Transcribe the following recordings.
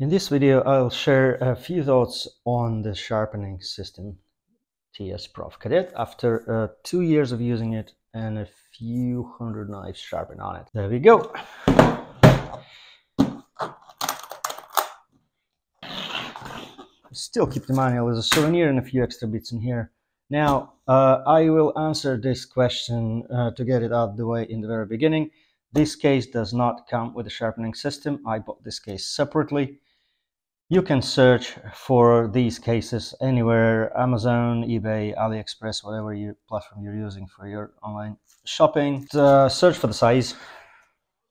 In this video, I'll share a few thoughts on the sharpening system TSProf Kadet after 2 years of using it and a few hundred knives sharpened on it. There we go. Still keep the manual as a souvenir and a few extra bits in here. Now, I will answer this question to get it out of the way in the very beginning. This case does not come with a sharpening system. I bought this case separately. You can search for these cases anywhere, Amazon, eBay, AliExpress, whatever platform you're using for your online shopping. Search for the size.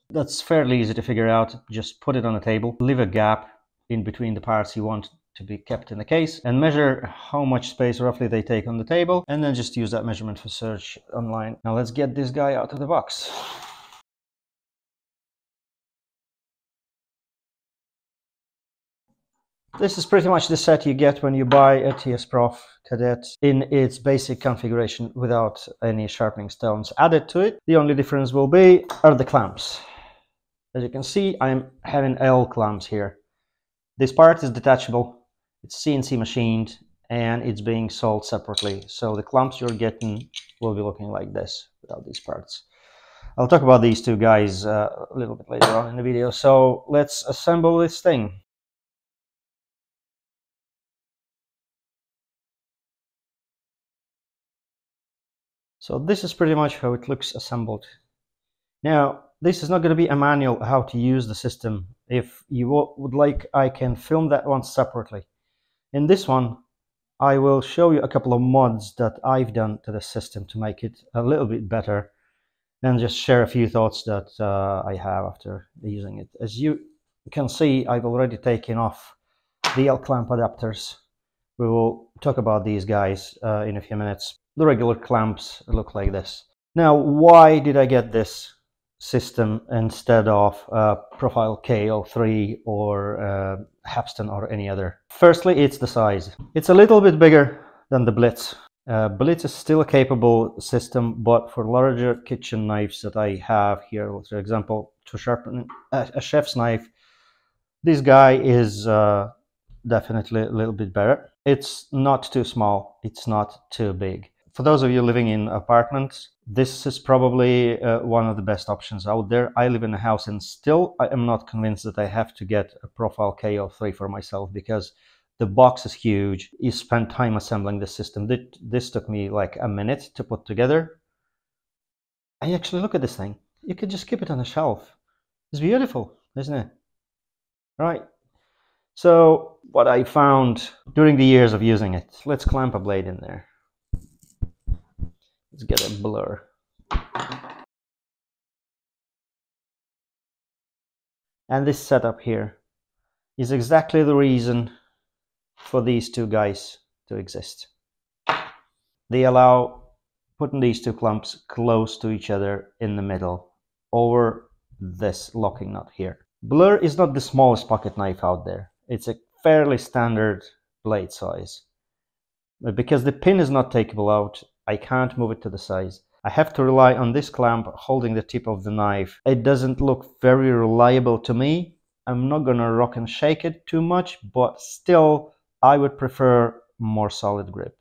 That's fairly easy to figure out. Just put it on a table, leave a gap in between the parts you want to be kept in the case, and measure how much space roughly they take on the table, and then just use that measurement for search online. Now let's get this guy out of the box. This is pretty much the set you get when you buy a TSProf Kadet in its basic configuration without any sharpening stones added to it. The only difference are the clamps. As you can see, I'm having L clamps here. This part is detachable, it's CNC machined, and it's being sold separately. So the clamps you're getting will be looking like this without these parts. I'll talk about these two guys a little bit later on in the video. So let's assemble this thing. So this is pretty much how it looks assembled. Now, this is not going to be a manual how to use the system. If you would like, I can film that one separately. In this one, I will show you a couple of mods that I've done to the system to make it a little bit better, and just share a few thoughts that I have after using it. As you can see, I've already taken off the L clamp adapters. We will talk about these guys in a few minutes. The regular clamps look like this. Now, why did I get this system instead of Profile KO3 or Hapston or any other? Firstly, it's the size. It's a little bit bigger than the Blitz. Blitz is still a capable system, but for larger kitchen knives that I have here, for example, to sharpen a chef's knife, this guy is definitely a little bit better. It's not too small, it's not too big. For those of you living in apartments, this is probably one of the best options out there. I live in a house and still I am not convinced that I have to get a Profile KO3 for myself, because the box is huge. You spend time assembling the system. This took me like a minute to put together. And actually, look at this thing. You could just keep it on a shelf. It's beautiful, isn't it? Right. So what I found during the years of using it, let's clamp a blade in there. Let's get a blur. And this setup here is exactly the reason for these two guys to exist. They allow putting these two clamps close to each other in the middle over this locking nut here. Blur is not the smallest pocket knife out there. It's a fairly standard blade size. But because the pin is not takeable out, I can't move it to the size. I have to rely on this clamp holding the tip of the knife. It doesn't look very reliable to me. I'm not gonna rock and shake it too much, but still I would prefer more solid grip.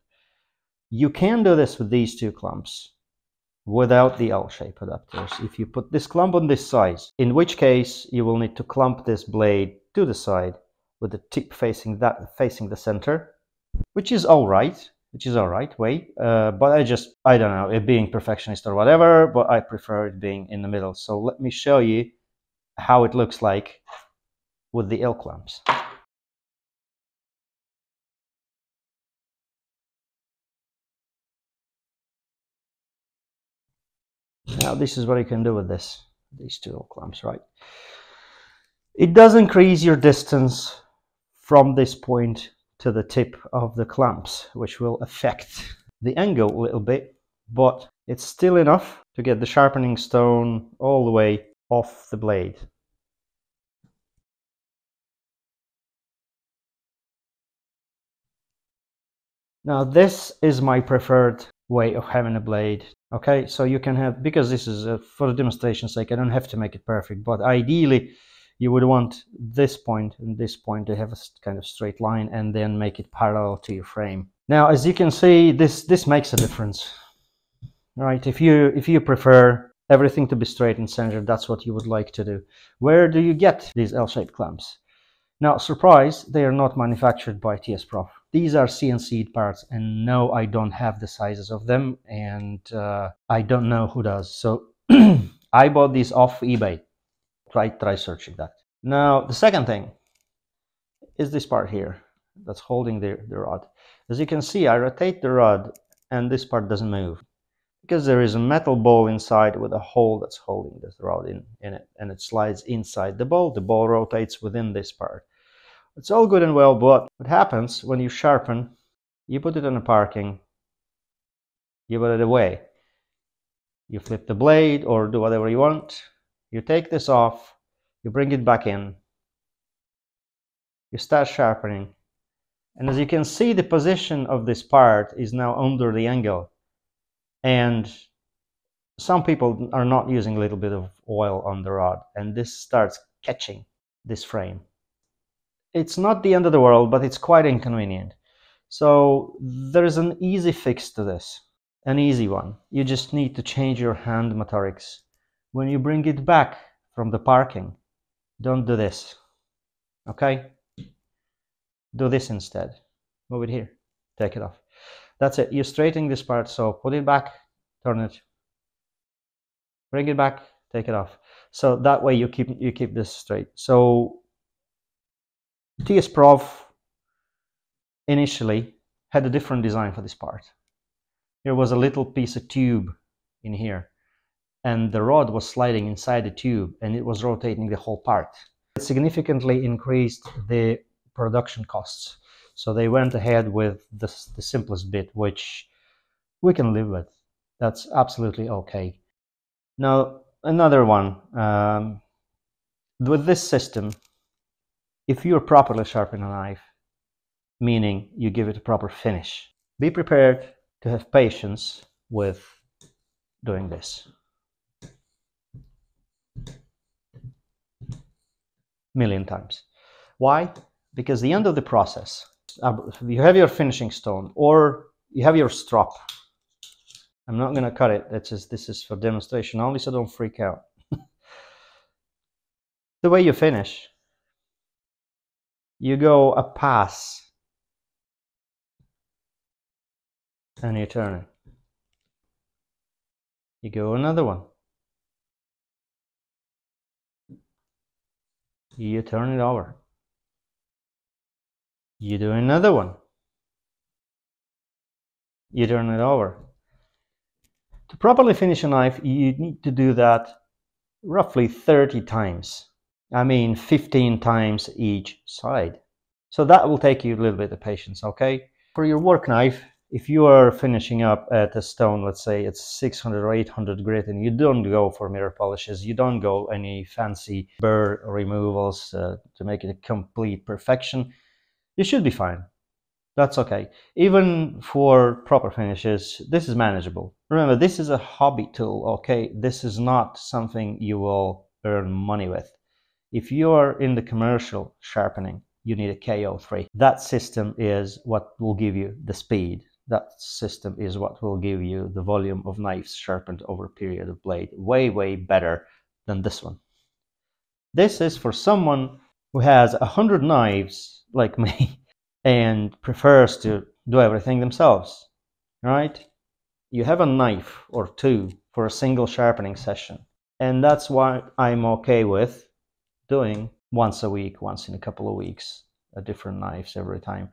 You can do this with these two clamps without the L-shape adapters. If you put this clamp on this size, in which case you will need to clamp this blade to the side with the tip facing the center, which is all right. But I don't know, it being perfectionist or whatever, but I prefer it being in the middle. So let me show you how it looks like with the L clamps. Now this is what you can do with these two L clamps, right? It does increase your distance from this point to the tip of the clamps, which will affect the angle a little bit, but it's still enough to get the sharpening stone all the way off the blade. Now this is my preferred way of having a blade. Okay, so you can have, because this is for the demonstration's sake, I don't have to make it perfect, but ideally you would want this point and this point to have a kind of straight line and then make it parallel to your frame. Now, as you can see, this makes a difference, right? If you prefer everything to be straight and centered, that's what you would like to do. Where do you get these L-shaped clamps? Now, surprise, they are not manufactured by TSProf. These are CNC'd parts, and no, I don't have the sizes of them, and I don't know who does. So I bought these off eBay. Try searching that. Now, the second thing is this part here that's holding the rod. As you can see, I rotate the rod, and this part doesn't move, because there is a metal ball inside with a hole that's holding this rod in it, and it slides inside the ball. The ball rotates within this part. It's all good and well, but what happens when you sharpen, you put it in a parking, you put it away, you flip the blade or do whatever you want, you take this off, you bring it back in, you start sharpening, and as you can see, the position of this part is now under the angle, and some people are not using a little bit of oil on the rod, and this starts catching this frame. It's not the end of the world, but it's quite inconvenient. So there is an easy fix to this, an easy one. You just need to change your hand motorics. When you bring it back from the parking, don't do this, okay? Do this instead. Move it here, take it off. That's it. You're straightening this part, so put it back, turn it, bring it back, take it off. So that way you keep this straight. So TSProf initially had a different design for this part. There was a little piece of tube in here, and the rod was sliding inside the tube, and it was rotating the whole part. It significantly increased the production costs, so they went ahead with the simplest bit, which we can live with. That's absolutely okay. Now, another one, with this system, if you're properly sharpening a knife, meaning you give it a proper finish, be prepared to have patience with doing this. Million times. Why? Because the end of the process, you have your finishing stone or you have your strop. I'm not going to cut it. This is for demonstration only, so don't freak out. The way you finish, you go a pass and you turn it. You go another one. You turn it over. You do another one. You turn it over. To properly finish a knife, you need to do that roughly 30 times. I mean 15 times each side. So that will take you a little bit of patience, okay? For your work knife, if you are finishing up at a stone, let's say it's 600 or 800 grit, and you don't go for mirror polishes, you don't go any fancy burr removals to make it a complete perfection, you should be fine. That's okay. Even for proper finishes, this is manageable. Remember, this is a hobby tool, okay? This is not something you will earn money with. If you're in the commercial sharpening, you need a KO3. That system is what will give you the speed. That system is what will give you the volume of knives sharpened over a period of blade. Way, way better than this one. This is for someone who has 100 knives like me and prefers to do everything themselves, right? You have a knife or two for a single sharpening session. And that's why I'm okay with doing once a week, once in a couple of weeks, different knives every time.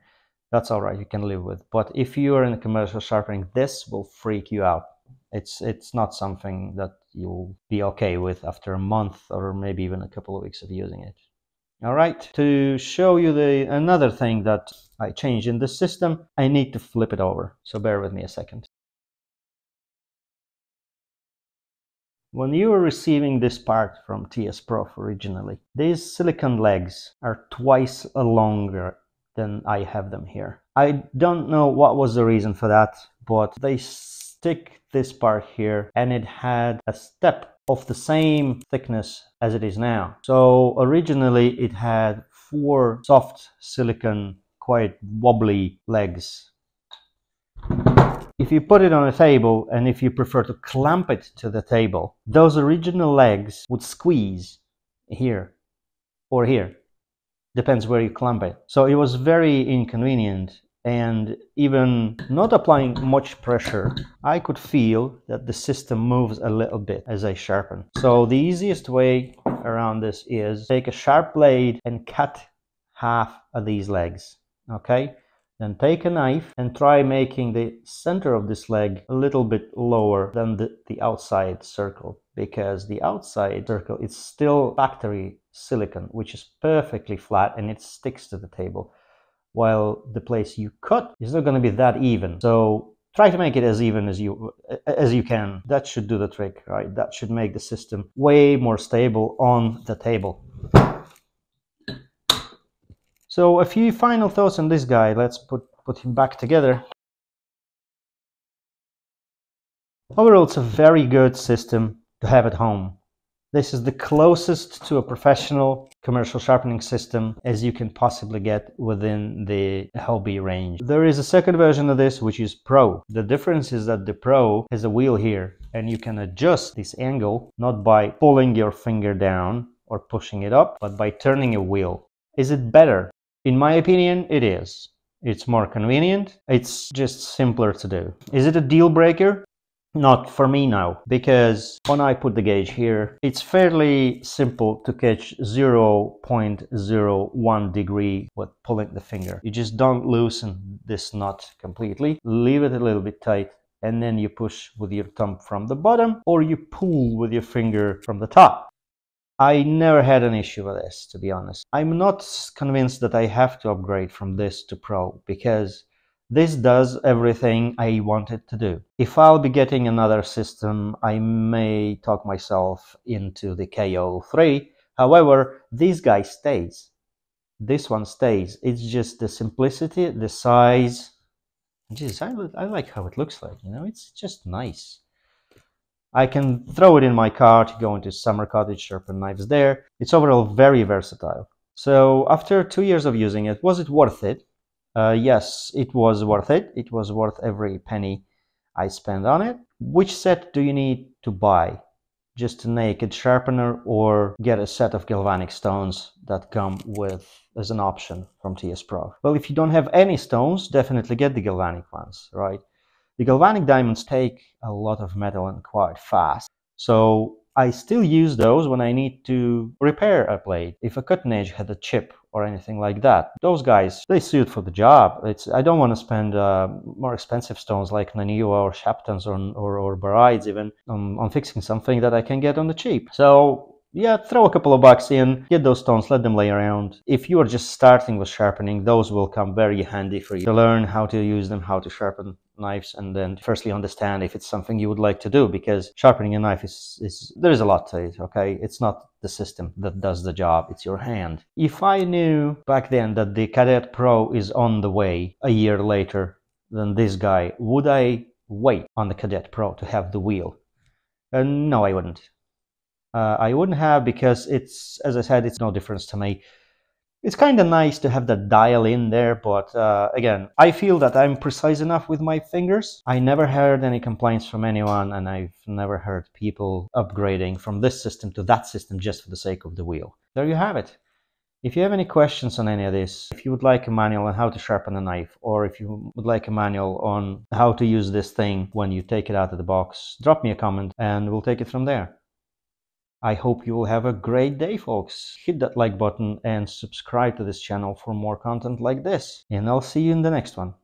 That's all right, you can live with. But if you are in a commercial sharpening, this will freak you out. It's not something that you'll be okay with after a month or maybe even a couple of weeks of using it. All right, to show you another thing that I changed in this system, I need to flip it over. So bear with me a second. When you are receiving this part from TSProf originally, these silicone legs are twice longer than I have them here. I don't know what was the reason for that, but they stick this part here and it had a step of the same thickness as it is now. So originally it had 4 soft silicone, quite wobbly legs. If you put it on a table, and if you prefer to clamp it to the table, those original legs would squeeze here or here. Depends where you clamp it. So it was very inconvenient, and even not applying much pressure, I could feel that the system moves a little bit as I sharpen. So the easiest way around this is take a sharp blade and cut half of these legs, okay? Then take a knife and try making the center of this leg a little bit lower than the outside circle, because the outside circle is still factory silicone, which is perfectly flat and it sticks to the table, while the place you cut is not going to be that even. So try to make it as even as you can. That should do the trick, right? That should make the system way more stable on the table. So a few final thoughts on this guy. Let's put him back together. Overall, it's a very good system to have at home. This is the closest to a professional commercial sharpening system as you can possibly get within the hobby range. There is a second version of this, which is Pro. The difference is that the Pro has a wheel here, and you can adjust this angle not by pulling your finger down or pushing it up, but by turning a wheel. Is it better? In my opinion, it is. It's more convenient. It's just simpler to do. Is it a deal breaker? Not for me now, because when I put the gauge here, it's fairly simple to catch 0.01 degree with pulling the finger. You just don't loosen this nut completely, leave it a little bit tight, and then you push with your thumb from the bottom, or you pull with your finger from the top. I never had an issue with this, to be honest. I'm not convinced that I have to upgrade from this to Pro, because this does everything I want it to do. If I'll be getting another system, I may talk myself into the KO3. However, this guy stays. This one stays. It's just the simplicity, the size. Jeez, I like how it looks like, you know, it's just nice. I can throw it in my car to go into summer cottage, sharpen knives there. It's overall very versatile. So after 2 years of using it, was it worth it? Yes, it was worth it. It was worth every penny I spent on it. Which set do you need to buy? Just a naked sharpener, or get a set of galvanic stones that come with as an option from TSProf? Well, if you don't have any stones, definitely get the galvanic ones, right? The galvanic diamonds take a lot of metal and quite fast. So I still use those when I need to repair a blade. If a cutting edge had a chip or anything like that, those guys, they suit for the job. I don't want to spend more expensive stones like Naniwa or Shaptons or Barides even on fixing something that I can get on the cheap. So yeah, throw a couple of bucks in, get those stones, let them lay around. If you are just starting with sharpening, those will come very handy for you to learn how to use them, how to sharpen knives, and then firstly understand if it's something you would like to do, because sharpening a knife there is a lot to it, okay? It's not the system that does the job, it's your hand. If I knew back then that the Kadet Pro is on the way a year later than this guy, would I wait on the Kadet Pro to have the wheel? No, I wouldn't. I wouldn't have, because it's, as I said, it's no difference to me. It's kind of nice to have that dial in there, but again, I feel that I'm precise enough with my fingers. I never heard any complaints from anyone, and I've never heard people upgrading from this system to that system just for the sake of the wheel. There you have it. If you have any questions on any of this, if you would like a manual on how to sharpen a knife, or if you would like a manual on how to use this thing when you take it out of the box, drop me a comment and we'll take it from there. I hope you will have a great day, folks. Hit that like button and subscribe to this channel for more content like this. And I'll see you in the next one.